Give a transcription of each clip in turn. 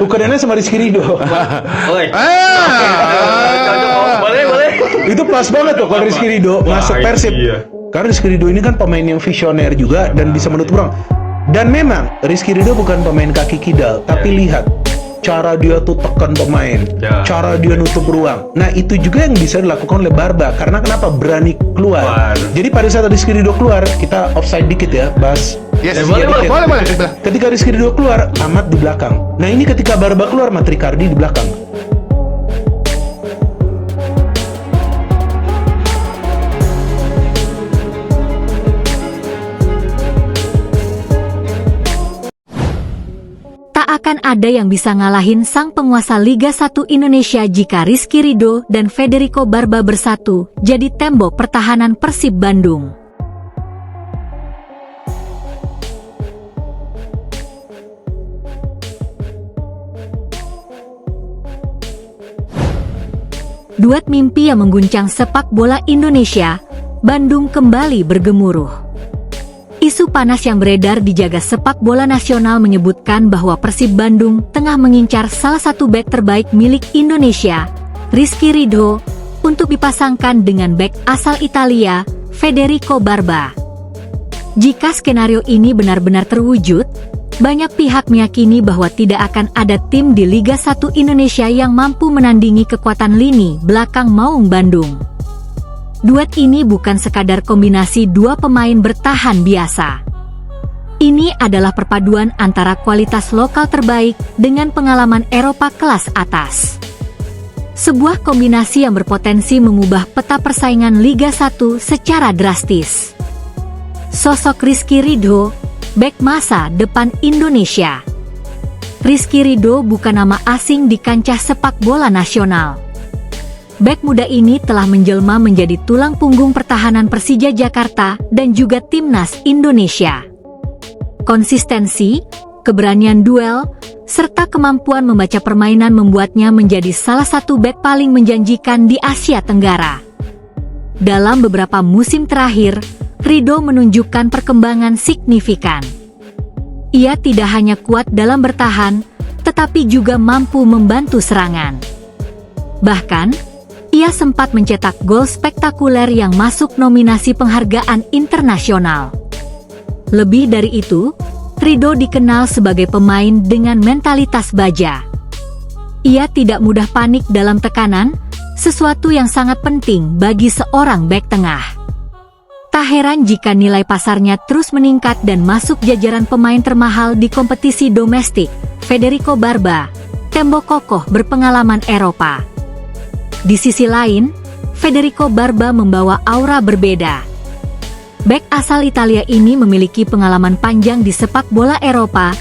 ukurannya sama Rizky Ridho. Boleh. Itu pas banget tuh kalau Rizky Ridho masuk Persib. Iya. Karena Rizky Ridho ini kan pemain yang visioner juga dan bisa menutup ruang. Dan memang Rizky Ridho bukan pemain kaki kidal, tapi lihat cara dia tuh tekan pemain, cara dia nutup ruang. Nah itu juga yang bisa dilakukan oleh Barba. Karena kenapa? Berani keluar. Jadi pada saat Rizky Ridho keluar, kita offside dikit ya, Bas. Yes, Boleh. Ketika Rizky Ridho keluar, Ahmad di belakang. Nah ini ketika Barba keluar, Matrikardi di belakang. Tak akan ada yang bisa ngalahin sang penguasa Liga 1 Indonesia jika Rizky Ridho dan Federico Barba bersatu jadi tembok pertahanan Persib Bandung. Duet mimpi yang mengguncang sepak bola Indonesia, Bandung kembali bergemuruh. Isu panas yang beredar di jagat sepak bola nasional menyebutkan bahwa Persib Bandung tengah mengincar salah satu bek terbaik milik Indonesia, Rizky Ridho, untuk dipasangkan dengan bek asal Italia, Federico Barba. Jika skenario ini benar-benar terwujud, banyak pihak meyakini bahwa tidak akan ada tim di Liga 1 Indonesia yang mampu menandingi kekuatan lini belakang Maung Bandung. Duet ini bukan sekadar kombinasi dua pemain bertahan biasa. Ini adalah perpaduan antara kualitas lokal terbaik dengan pengalaman Eropa kelas atas. Sebuah kombinasi yang berpotensi mengubah peta persaingan Liga 1 secara drastis. Sosok Rizky Ridho, bek masa depan Indonesia. Rizky Ridho bukan nama asing di kancah sepak bola nasional. Bek muda ini telah menjelma menjadi tulang punggung pertahanan Persija Jakarta dan juga Timnas Indonesia. Konsistensi, keberanian duel, serta kemampuan membaca permainan membuatnya menjadi salah satu bek paling menjanjikan di Asia Tenggara. Dalam beberapa musim terakhir, Ridho menunjukkan perkembangan signifikan. Ia tidak hanya kuat dalam bertahan, tetapi juga mampu membantu serangan. Bahkan, ia sempat mencetak gol spektakuler yang masuk nominasi penghargaan internasional. Lebih dari itu, Ridho dikenal sebagai pemain dengan mentalitas baja. Ia tidak mudah panik dalam tekanan, sesuatu yang sangat penting bagi seorang bek tengah. Tak heran jika nilai pasarnya terus meningkat dan masuk jajaran pemain termahal di kompetisi domestik. Federico Barba, tembok kokoh berpengalaman Eropa. Di sisi lain, Federico Barba membawa aura berbeda. Bek asal Italia ini memiliki pengalaman panjang di sepak bola Eropa,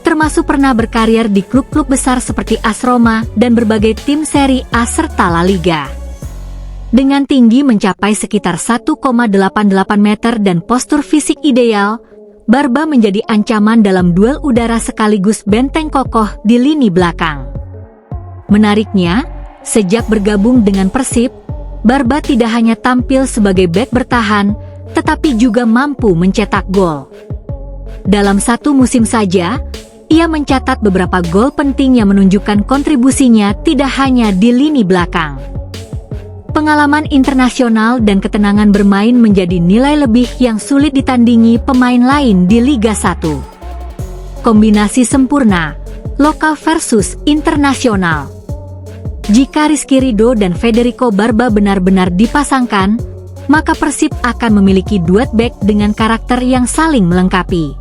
termasuk pernah berkarir di klub-klub besar seperti AS Roma dan berbagai tim Serie A serta La Liga. Dengan tinggi mencapai sekitar 1,88 meter dan postur fisik ideal, Barba menjadi ancaman dalam duel udara sekaligus benteng kokoh di lini belakang. Menariknya, sejak bergabung dengan Persib, Barba tidak hanya tampil sebagai bek bertahan, tetapi juga mampu mencetak gol. Dalam satu musim saja, ia mencatat beberapa gol penting yang menunjukkan kontribusinya tidak hanya di lini belakang. Pengalaman internasional dan ketenangan bermain menjadi nilai lebih yang sulit ditandingi pemain lain di Liga 1. Kombinasi sempurna, lokal versus internasional. Jika Rizky Ridho dan Federico Barba benar-benar dipasangkan, maka Persib akan memiliki duet bek dengan karakter yang saling melengkapi.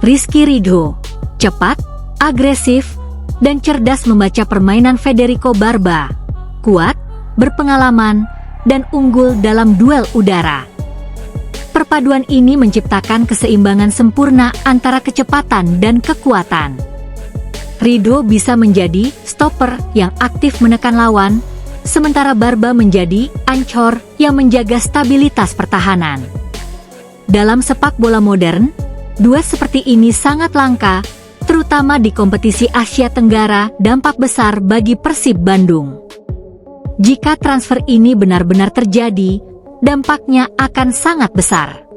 Rizky Ridho, cepat, agresif, dan cerdas membaca permainan. Federico Barba, kuat, berpengalaman, dan unggul dalam duel udara. Perpaduan ini menciptakan keseimbangan sempurna antara kecepatan dan kekuatan. Ridho bisa menjadi stopper yang aktif menekan lawan, sementara Barba menjadi ancor yang menjaga stabilitas pertahanan. Dalam sepak bola modern, duet seperti ini sangat langka, terutama di kompetisi Asia Tenggara. Dampak besar bagi Persib Bandung. Jika transfer ini benar-benar terjadi, dampaknya akan sangat besar.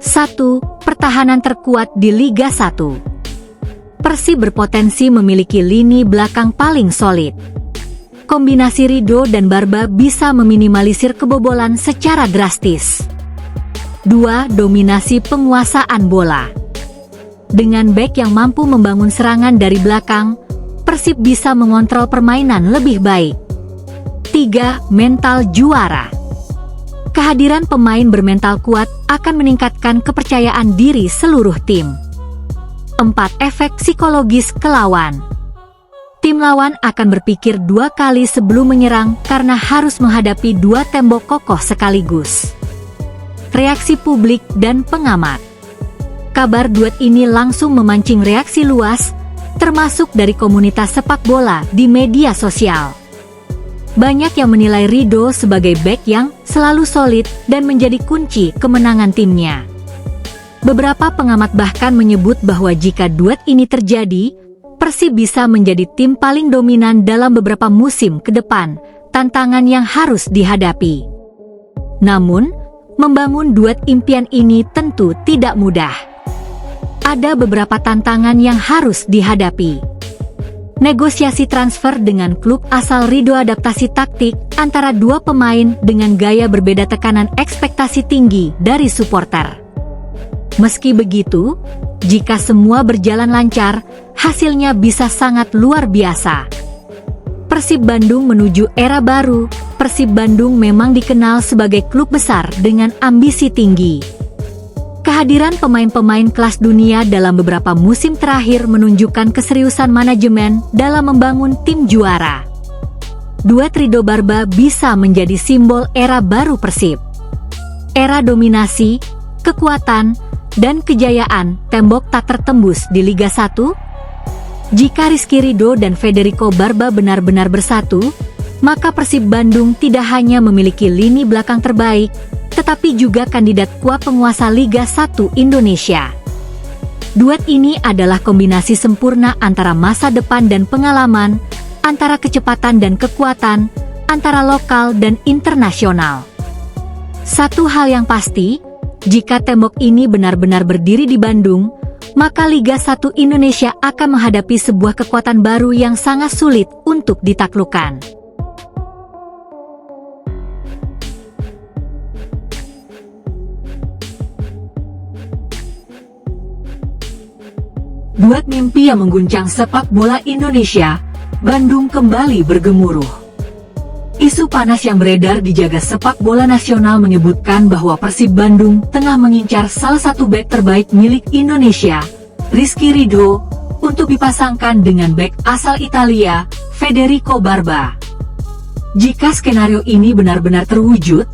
1. Pertahanan terkuat di Liga 1. Persib berpotensi memiliki lini belakang paling solid. Kombinasi Ridho dan Barba bisa meminimalisir kebobolan secara drastis. 2. Dominasi penguasaan bola. Dengan bek yang mampu membangun serangan dari belakang, Persib bisa mengontrol permainan lebih baik. 3. Mental juara. Kehadiran pemain bermental kuat akan meningkatkan kepercayaan diri seluruh tim. 4. Efek psikologis ke lawan. Tim lawan akan berpikir 2 kali sebelum menyerang karena harus menghadapi 2 tembok kokoh sekaligus. Reaksi publik dan pengamat. Kabar duet ini langsung memancing reaksi luas, termasuk dari komunitas sepak bola di media sosial. Banyak yang menilai Ridho sebagai bek yang selalu solid dan menjadi kunci kemenangan timnya. Beberapa pengamat bahkan menyebut bahwa jika duet ini terjadi, Persib bisa menjadi tim paling dominan dalam beberapa musim ke depan, tantangan yang harus dihadapi. Namun, membangun duet impian ini tentu tidak mudah. Ada beberapa tantangan yang harus dihadapi. Negosiasi transfer dengan klub asal Ridho, adaptasi taktik antara 2 pemain dengan gaya berbeda, tekanan ekspektasi tinggi dari supporter. Meski begitu, jika semua berjalan lancar, hasilnya bisa sangat luar biasa. Persib Bandung menuju era baru. Persib Bandung memang dikenal sebagai klub besar dengan ambisi tinggi. Kehadiran pemain-pemain kelas dunia dalam beberapa musim terakhir menunjukkan keseriusan manajemen dalam membangun tim juara. Duet Ridho Barba bisa menjadi simbol era baru Persib. Era dominasi, kekuatan, dan kejayaan, tembok tak tertembus di Liga 1. Jika Rizky Ridho dan Federico Barba benar-benar bersatu, maka Persib Bandung tidak hanya memiliki lini belakang terbaik, tetapi juga kandidat kuat penguasa Liga 1 Indonesia. Duet ini adalah kombinasi sempurna antara masa depan dan pengalaman, antara kecepatan dan kekuatan, antara lokal dan internasional. Satu hal yang pasti, jika tembok ini benar-benar berdiri di Bandung, maka Liga 1 Indonesia akan menghadapi sebuah kekuatan baru yang sangat sulit untuk ditaklukkan. Duet mimpi yang mengguncang sepak bola Indonesia, Bandung kembali bergemuruh. Isu panas yang beredar di jagat sepak bola nasional menyebutkan bahwa Persib Bandung tengah mengincar salah satu bek terbaik milik Indonesia, Rizky Ridho, untuk dipasangkan dengan bek asal Italia, Federico Barba. Jika skenario ini benar-benar terwujud,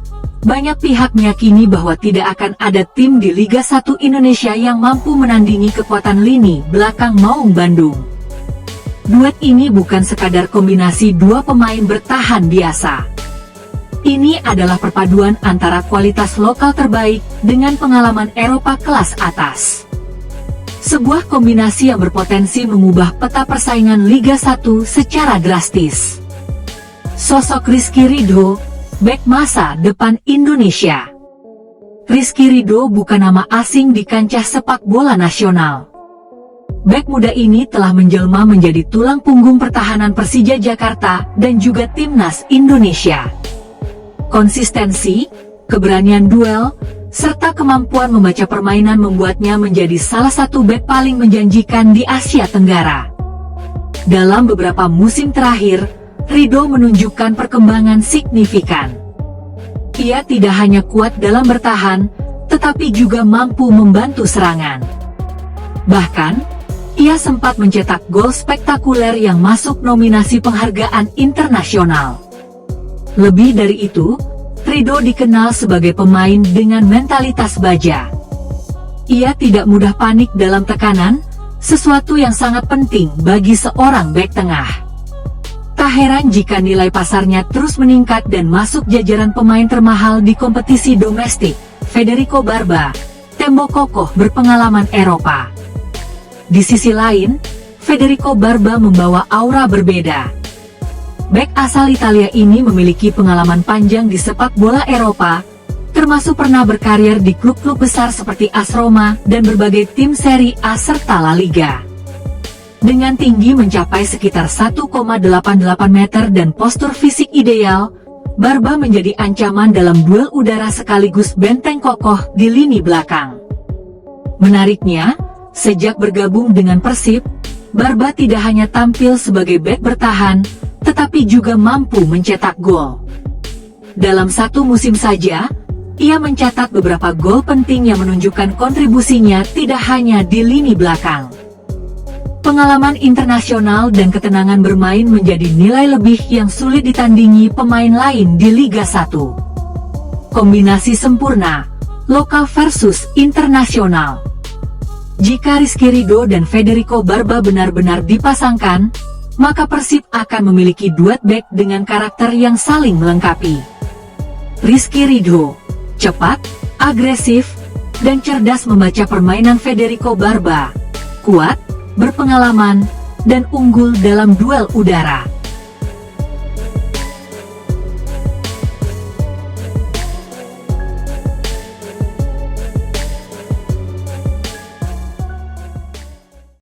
banyak pihak meyakini bahwa tidak akan ada tim di Liga 1 Indonesia yang mampu menandingi kekuatan lini belakang Maung Bandung. Duet ini bukan sekadar kombinasi 2 pemain bertahan biasa. Ini adalah perpaduan antara kualitas lokal terbaik dengan pengalaman Eropa kelas atas. Sebuah kombinasi yang berpotensi mengubah peta persaingan Liga 1 secara drastis. Sosok Rizky Ridho, bek masa depan Indonesia. Rizky Ridho bukan nama asing di kancah sepak bola nasional. Bek muda ini telah menjelma menjadi tulang punggung pertahanan Persija Jakarta dan juga Timnas Indonesia. Konsistensi, keberanian duel, serta kemampuan membaca permainan membuatnya menjadi salah satu bek paling menjanjikan di Asia Tenggara. Dalam beberapa musim terakhir, Ridho menunjukkan perkembangan signifikan. Ia tidak hanya kuat dalam bertahan, tetapi juga mampu membantu serangan. Bahkan, ia sempat mencetak gol spektakuler yang masuk nominasi penghargaan internasional. Lebih dari itu, Ridho dikenal sebagai pemain dengan mentalitas baja. Ia tidak mudah panik dalam tekanan, sesuatu yang sangat penting bagi seorang bek tengah. Tak heran jika nilai pasarnya terus meningkat dan masuk jajaran pemain termahal di kompetisi domestik. Federico Barba, tembok kokoh berpengalaman Eropa. Di sisi lain, Federico Barba membawa aura berbeda. Bek asal Italia ini memiliki pengalaman panjang di sepak bola Eropa, termasuk pernah berkarir di klub-klub besar seperti AS Roma dan berbagai tim Serie A serta La Liga. Dengan tinggi mencapai sekitar 1,88 meter dan postur fisik ideal, Barba menjadi ancaman dalam duel udara sekaligus benteng kokoh di lini belakang. Menariknya, sejak bergabung dengan Persib, Barba tidak hanya tampil sebagai bek bertahan, tetapi juga mampu mencetak gol. Dalam satu musim saja, ia mencatat beberapa gol penting yang menunjukkan kontribusinya tidak hanya di lini belakang. Pengalaman internasional dan ketenangan bermain menjadi nilai lebih yang sulit ditandingi pemain lain di Liga 1. Kombinasi sempurna, lokal versus internasional. Jika Rizky Ridho dan Federico Barba benar-benar dipasangkan, maka Persib akan memiliki duet bek dengan karakter yang saling melengkapi. Rizky Ridho, cepat, agresif, dan cerdas membaca permainan Federico Barba, kuat, berpengalaman, dan unggul dalam duel udara.